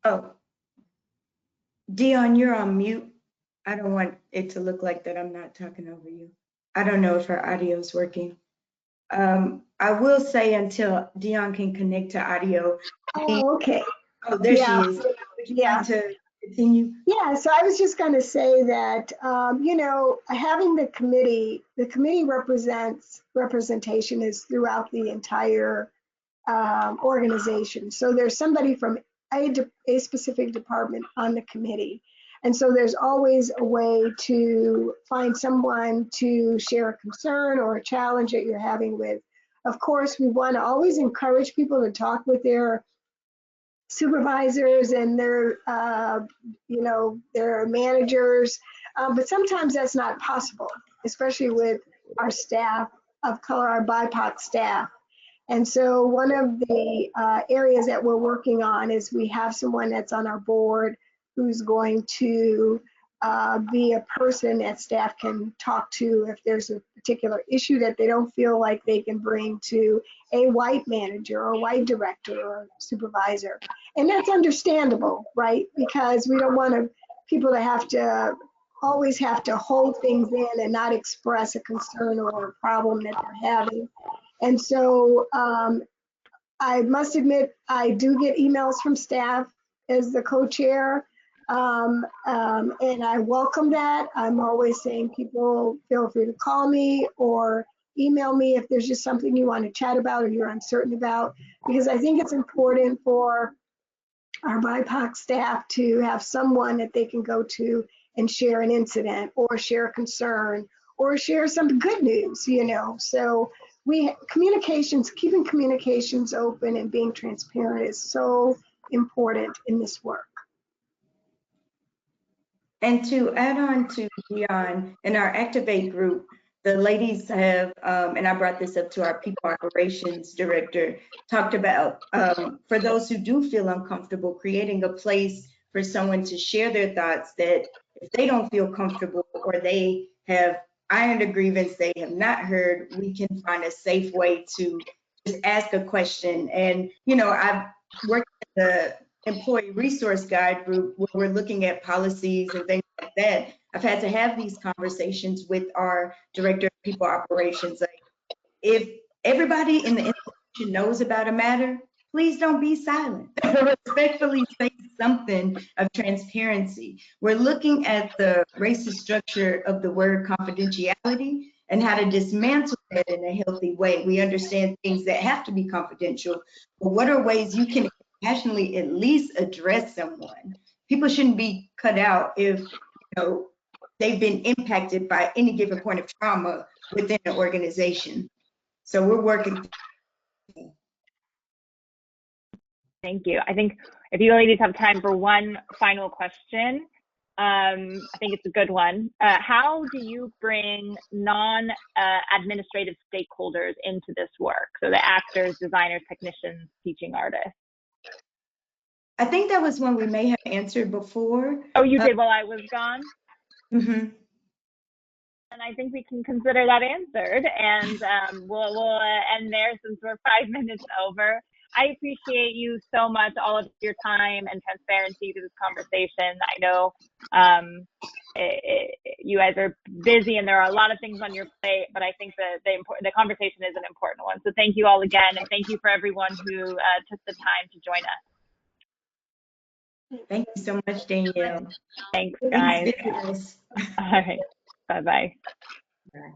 Oh, Dionne, you're on mute. I don't want it to look like that I'm not talking over you. I don't know if her audio is working. I will say until Dionne can connect to audio. Oh, okay. Oh, there Yeah. she is. Would you Yeah. like to continue? Yeah, so I was just going to say that, you know, having the committee representation is throughout the entire organization. So there's somebody from a specific department on the committee. And so there's always a way to find someone to share a concern or a challenge that you're having with. Of course, we want to always encourage people to talk with their supervisors and their, you know, their managers, but sometimes that's not possible, especially with our staff of color, our BIPOC staff. And so one of the areas that we're working on is we have someone that's on our board who's going to be a person that staff can talk to if there's a particular issue that they don't feel like they can bring to a white manager or white director or supervisor. And that's understandable, right? Because we don't want people to always have to hold things in and not express a concern or a problem that they're having. And so I must admit, I do get emails from staff as the co-chair, and I welcome that. I'm always saying people feel free to call me or email me if there's just something you want to chat about or you're uncertain about, because I think it's important for our BIPOC staff to have someone that they can go to and share an incident or share a concern or share some good news, you know. So keeping communications open and being transparent is so important in this work. And to add on to Dionne, in our Activate group, the ladies have, and I brought this up to our people operations director, talked about for those who do feel uncomfortable, creating a place for someone to share their thoughts, that if they don't feel comfortable or they have ironed a grievance they have not heard, we can find a safe way to just ask a question. And, you know, I've worked in the employee resource guide group where we're looking at policies and things like that. I've had to have these conversations with our director of people operations. Like, if everybody in the institution knows about a matter, please don't be silent. Respectfully say something of transparency. We're looking at the racist structure of the word confidentiality and how to dismantle that in a healthy way. We understand things that have to be confidential, but what are ways you can passionately at least address someone? People shouldn't be cut out if, you know, they've been impacted by any given point of trauma within the organization. So we're working. Thank you. I think if you ladies have time for one final question, I think it's a good one. How do you bring non-administrative stakeholders into this work? So the actors, designers, technicians, teaching artists. I think that was one we may have answered before. Oh, you did while I was gone? Mm-hmm. And I think we can consider that answered. And we'll end there since we're 5 minutes over. I appreciate you so much, all of your time and transparency to this conversation. I know you guys are busy and there are a lot of things on your plate, but I think the conversation is an important one. So thank you all again, and thank you for everyone who took the time to join us. Thank you so much, Danielle. Thanks, guys. Thanks. All right. Bye-bye. Bye.